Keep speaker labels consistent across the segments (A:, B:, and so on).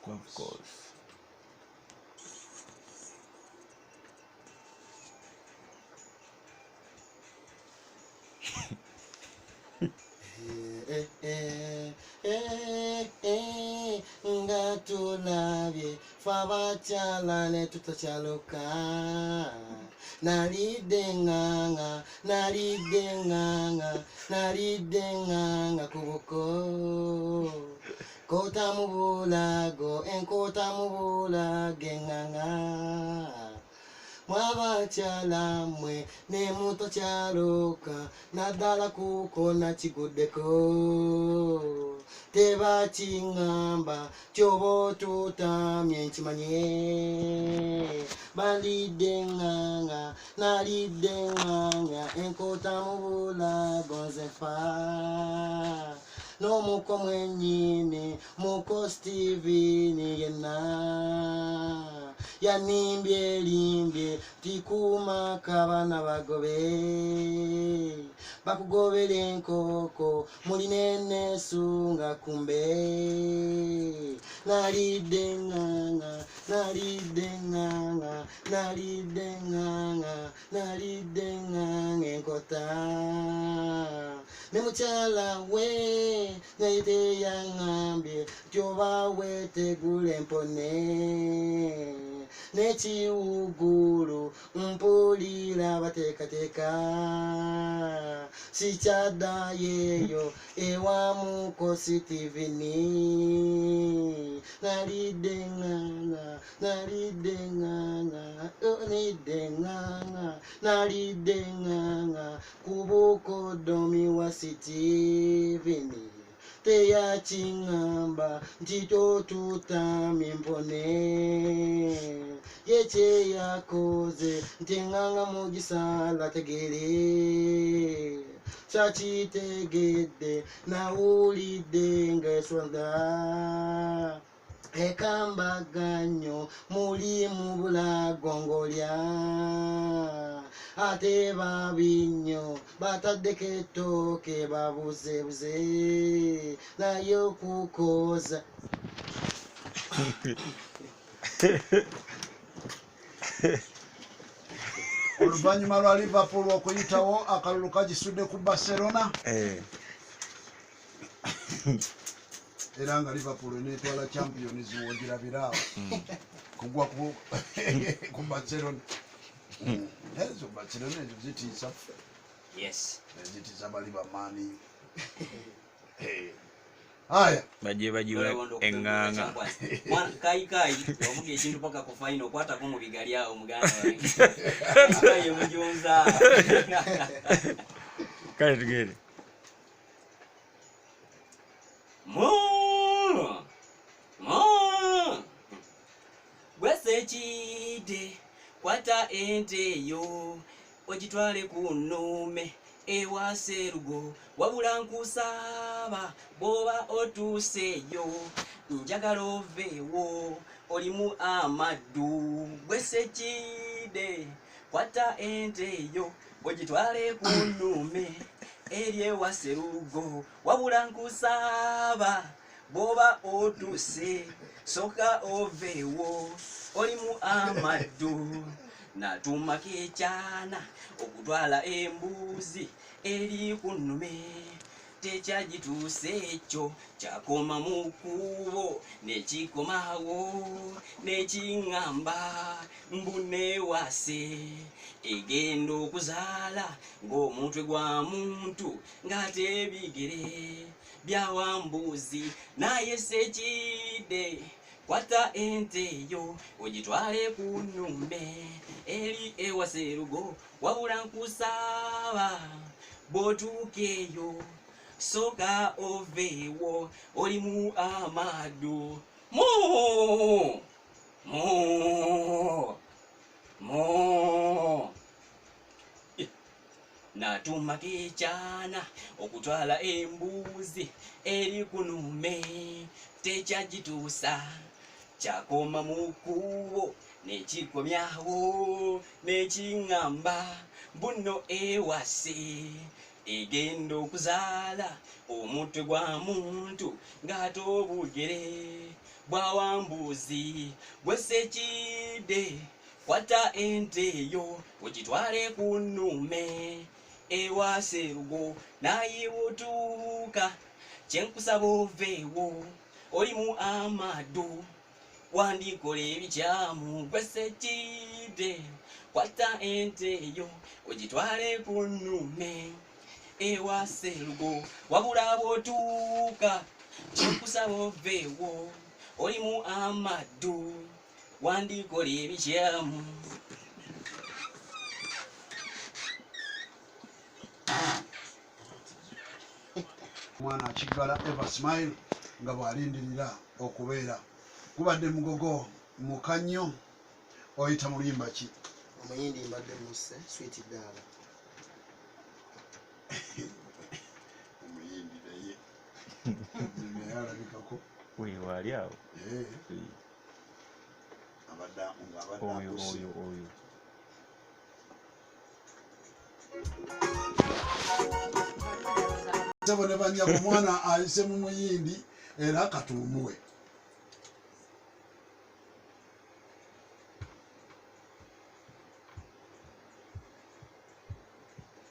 A: Of course.
B: Ngatulabye fabachalane tutachaluka naridenganga kubuko kota mubulago enkota mubulage nganga mwabachala mwe ne muto chaluka nadala kuko na chigudeko teba chingamba chobo tutamye nchimanye balidenganga nalidenganga enkota mubula gonzefa no muko mwenyine muko Steven yena yanimbye limbye tikuma kabana bagobe bakugobera enkoko muli nene sunga kumbe nalidenganga enkota nemuchala we naite yangambye tyoba wetegule mpone nechiuguru mpulira batekateka sichada yeyo ewa muko Steven nalidenganga kubuko domi wa Steven teya chingamba ntito tutami mpone yeche yakoze ntenganga mugisala tegere chachitegede na ulidenge swanda ekambaganyo muli mubulagongolya ate babinyo batadeketoke babuzebuze nayo kukoza
C: Oluvanyuma lwa Liverpool okuyitawo akalulu kagisudde ku Barcelona era nga Liverpool netwala champions wogirabirawo kugwa ku Barcelona. Ezo Barcelona ezo zitiisa.
D: Yes.
C: Zitiisa bali bamani. Haya.
A: Bajiwa enganga.
D: Mwana kai omuge ekintu paka ku final kwata ko mu bigali awo muganda wange. Aye mujonza.
A: Kale tugere.
D: Gwesechide kwata ente yo ogitwale ku nnume ewa Serugo wabula nkusaba boba otuseyo njagala oveewo olimu amaddu. Gwesechide kwata ente yo ogitwale ku nnume eri ewa Serugo wabula nkusaba boba otuse soka oveewo olimu amaddu. Natumako ekyana okutwala embuzi eri ku nnume tekyagituuse ekyo kyakoma mu kkubo nekikomawo nekiŋŋamba mbuneewase egenda okuzaala ng'omutwe gwa muntu ng'ate ebigere byawambuzi. Naye Sechide kwata ente yo ogitwale ku nnume eri ewa Serugo wabula nkusaba bw'otuukeeyo soka oveewo olimu amaddu. Natumako ekyana okutwala embuzi eri ku nnume tekyagituusa kyakoma mu kkubo nekikomyawo nekiŋŋamba mbuno ewase egenda okuzaala omutwe gwa muntu ng'ate obugere bwawambuzi bwesekide kwata ente eyo ogitwale ku nnume ewa Sserugo naye wotuuka kyenkusaba oveewo oli mu amadu wandikola ebikyamu gwesekide kwata ente eyo ogitwale ku nnume ewa Sserugo wabula bwotuuka kyenkusaba oveewo oli mu amadu wandikola ebikyamu.
C: Mwana akigala Eva Smile nga bw'alindirira okubeera gubadde mugogo mukanyo oyita muluyimba ki?
B: Omuyindi mbadde musse Sweet Dala.
C: Omuyindi naye alabikako
A: wali awo oyo
C: sebo ne banyabo mwana ayise mu muyindi era katuumuwe.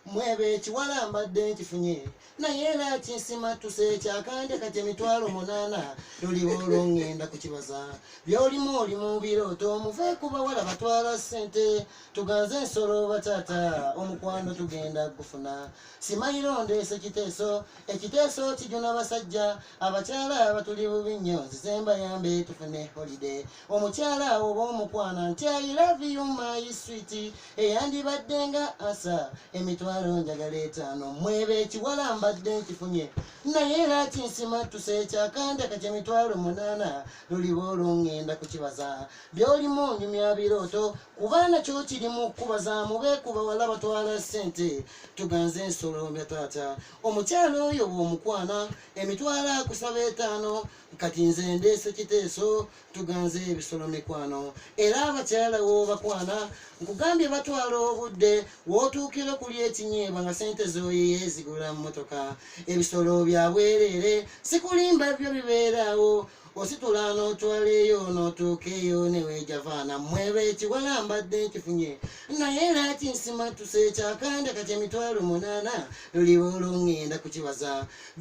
B: Mwebe ekiwala mbadde nkifunye naye era kinsimatuse kyakande kati emitwalo 8 luliwo olwongenda kukibaza byolimu oli mu birooto muve ku bawala batwala ssente tuganze ensolo bataata omukwano tugenda gufuna simayiro ndeese kiteeso ekiteeso kijuna basajja abakyala abatuli bubi nnyo nzizemba yambe tufune holiday omukyala oba omukwana nti I love you my sweet eyandibadde nga asa emitwalo njagala 5 mwebe ekiwala mbadde nkifunye naye era kinsimatuse ekyakande kati emitwalo 8 luliwo olwongenda kukibaza byolimu onyumya birooto kubaana kyo kirimu kubaza mube ku bawala batwala ssente tuganze ensolo byataata omukyala oyo bw'omukwana emitwalo akusaba 5 kati nze ndeese kiteeso tuganze ebisolo mikwano era abakyala w'obakwana nkugambye batwala obudde wootuukira kuli ekinyeebwa nga sente z'oyiye zigula mmotoka ebisolo bya bwereere sikulimba byo bibeeraawo ositula n'otwaleeyo n'otuukeeyo neweejavaana mwebe ekiwala mbadde nkifunye naye era kinsimatuse ekyakande kati emitwalo 8 luliwo olwongenda kukibaza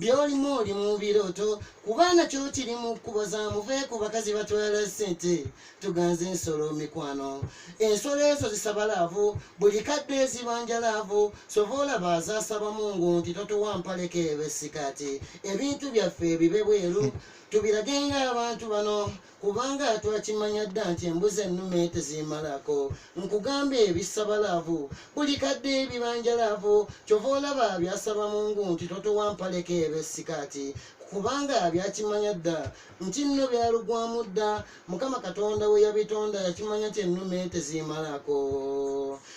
B: byolimu oli mu birooto kubaana kyo kirimu kubaza muve ku bakazi batwala ssente tuganze ensolo mikwano ensolo ezo zisaba laavu buli kadde zibanja laavu sovola baazasaba mungu nti totuwampaleko ebesikaati ebintu byaffe bibe bweru tubiragenga abantu bano kubanga twakimanya dda nti embuzi ennume tezimalako nkugambye ebisaba laavu buli kadde ebibanja laavu kyova olaba byasaba mungu nti totuwampaleko ebesikaati kubanga byakimanya dda nti nno byalugwamu dda mukama katonda we yabitonda yakimanya ti ennume tezimalako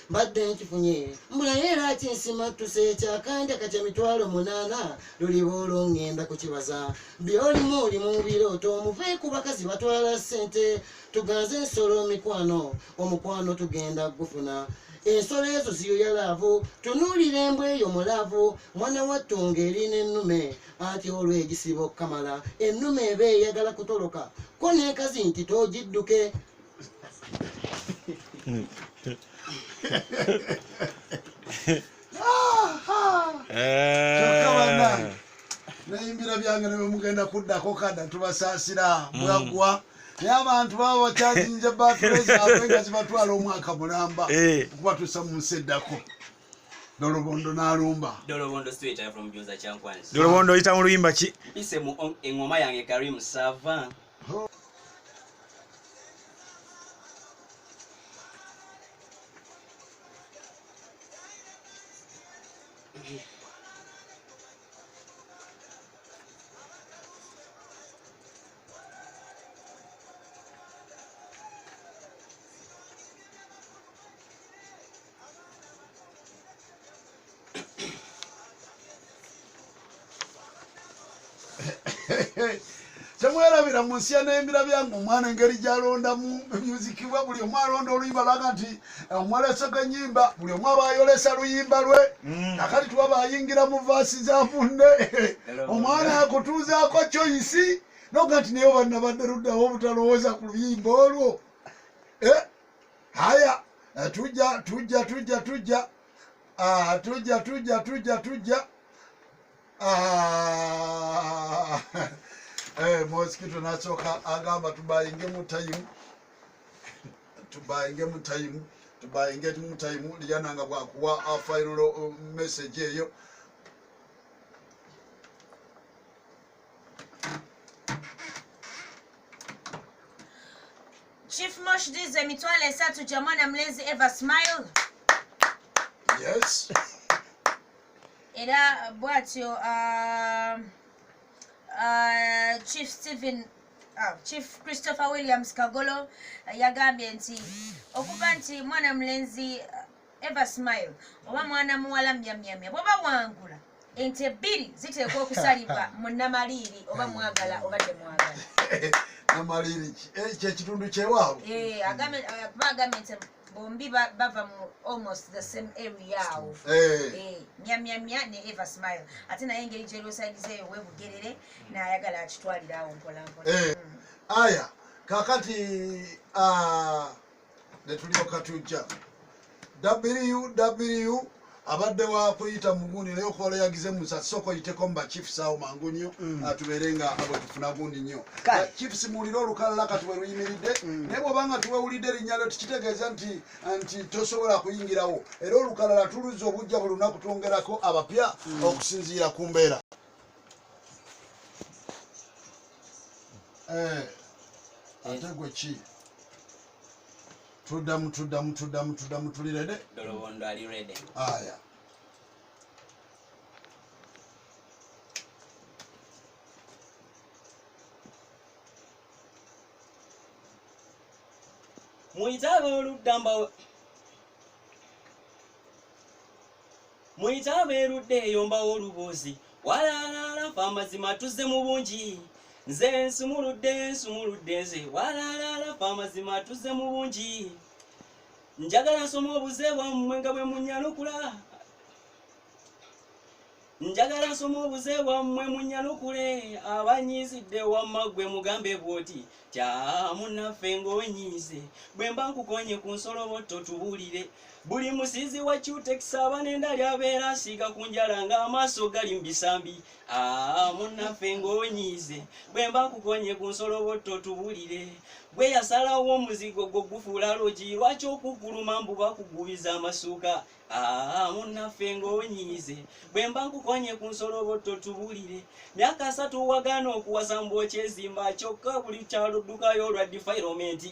B: mbadde nkifunye mbulaye era kinsimatuse ekyakande kati emitwalo 8 luliwo olwongenda kukibaza byolimu oli mu birooto muve ku bakazi batwala ssente tuganze ensolo mikwano omukwano tugenda gufuna ensolo ezo ziyoya laavu tunuulira embwa eyo mulaavu mwana wattunga erina ennume ati olw'egisiba okukamala ennume eba eyagala kutoloka ko n'ekazi nti toogidduke
C: kyokka bannange nayimbira byange ne bemugenda kuddako kadda tubasaasira bwaggwa naye abantu baba bakyajinja baatule zaabwe nga zibatwala omwaka mulamba okubatuusa mu nsi eddako Dolobondo n'alumba
D: Dolobondo straight from Junza Chankwanzi
A: Dolobondo oyita mu luyimba ki?
D: ise mu engoma yange Karim Sava
C: temwerabira mu nsi n'embira byange omwana engeri gy'alonda mu music bwa buli omu alonda oluyimba lwaga nti omwolesega ennyimba buli omu aba ayolesa luyimba lwe kakati tuba bayingira mu vaasi za munne omwana akutuuzaako choice noga nti naye banna badde luddawo obutalowooza ku luyimba olwo haya tujja Mosquito nasooka agamba tubayinge mu time lyananga bwakuwa a final message eyo.
E: Chief Mosh dize emitwalo 3 gya mwana mlenzi Eva Smile.
C: Yes.
E: Era bwatyo Chief Christopher Williams Kagolo yagambye nti okuba nti mwana mlenzi Eva Smile oba mwana muwala myamyamya bw'oba wangula ente 2 ziteekwa okusalibwa mu Namaliri oba mwagala oba temwagala.
C: Namaliri kyekitundu kyewaabwe.
E: Agambe nti bombi bava mu almost the same area awo. Myamyamya ne Eva Smile ate naye engeri gyerosaidizeeyo webugerere n'ayagala akitwalira awo mpolampola.
C: Aya kakati netulyoka tujja WW abadde wa kuyita mugundi naye okola yagize musa soko yiteko mba chiefs awo mangu nnyo atuberenga abo tufuna gundi nnyo chiefs muliro olukalala kati we luyimiridde naye bw'obanga tuwewulidde erinnya lyo tukitegeeza nti tosobola kuyingirawo era olukalala tuluza obujja buli lunaku twongerako abapya okusinziira ku mbeera. Ate gwe ki tuddamu tuli ready?
D: Dolowondo ali ready.
C: Aya.
D: Muitabe erudde eyombawo olubuuzi walala famazima tuzze mu bungi nze nsumuludde nze walala famazima tuzze mu bungi njagala nsoma obuze bwammwe nga bwe munyalukule abanyizidde wammagwe mugambe bwoti kya munnaffe ng'onyiize bwe mba nkukonye ku nsolobotto tubuulire buli musizi wa Cutex abanenda lyabeera asiiga ku njala ng'amaaso gali mbisambi munnaffe ng'onyiize bwe mba nkukonye ku nsolobotto tubuulire bwe yasalawo omuzigo gwo gufuula logi lwaki okukuluma mbu bakugubiza amasuuka munnaffe ng'onyiize bwe mba nkukonye ku nsolobotto tubuulire myaka 3 wagaana okuwasa mbu okyezimba kyokka buli kyaluddukayo olwa defilement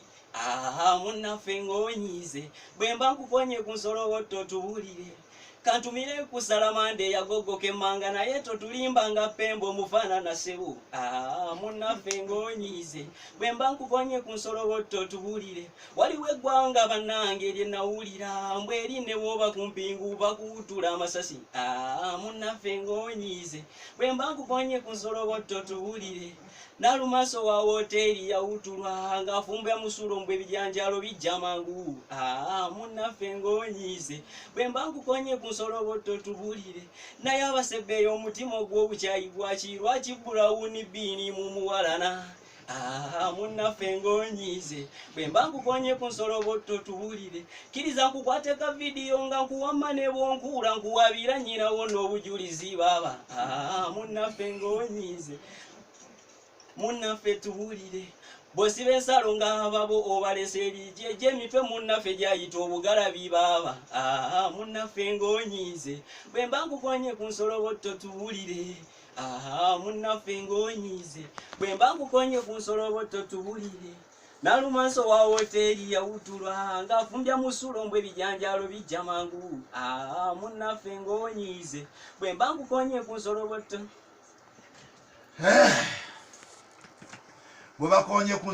D: munnaffe ng'onyiize bwe mba nkukonye ku nsolobotto tubuulire kantumire ku salamande yagogoka emmanga naye totulimba nga Pembo omufaanana ssebu munnaffe ng'onyiize bwe mba nkukonye ku nsolobotto tubuulire waliwo eggwanga bannange lyenawulira mbw eri ne bw'oba ku mpingu bakuwutula amasasi munnaffe ng'onyiize bwe mba nkukonye ku nsolobotto tubuulire nalumaso wa woteeri yawutulwa ng'afumbya musulo mbwe ebijanjalo bijja mangu munnaffe ng'onyiize bwe mba nkukonye ku nsolobotto tubuulire naye abasebbeeyo omutima ogw'obukyayi gwaki lwaki bulawuni bbiini mu muwalana munnaffe ng'onyiize bwe mba nkukonye ku nsolobotto tubuulire kkiriza nkukwate ka vidiyo nga nkuwamma ne bwonkuula nkuwabira nnyinawo n'obujulizi baaba munnaffe ng'onyiize munnaffe tubuulire bosiba ensalo ng'ababo obalesa erigye gy'emitwe munnaffe gyayita obugalabi baaba munnaffe ng'onyiize bwe mba nkukonye ku nsolobotto tubuulire munnaffe ng'onyiize bwe mba nkukonye ku nsolobotto tubuulire nalumanso wa woteeri yawutulwa ng'afumbya musulo mbwe ebijanjalo bijja mangu munnaffe ng'onyiize bwe mba nkukonye ku nsolobotto
C: bwe bakonye ku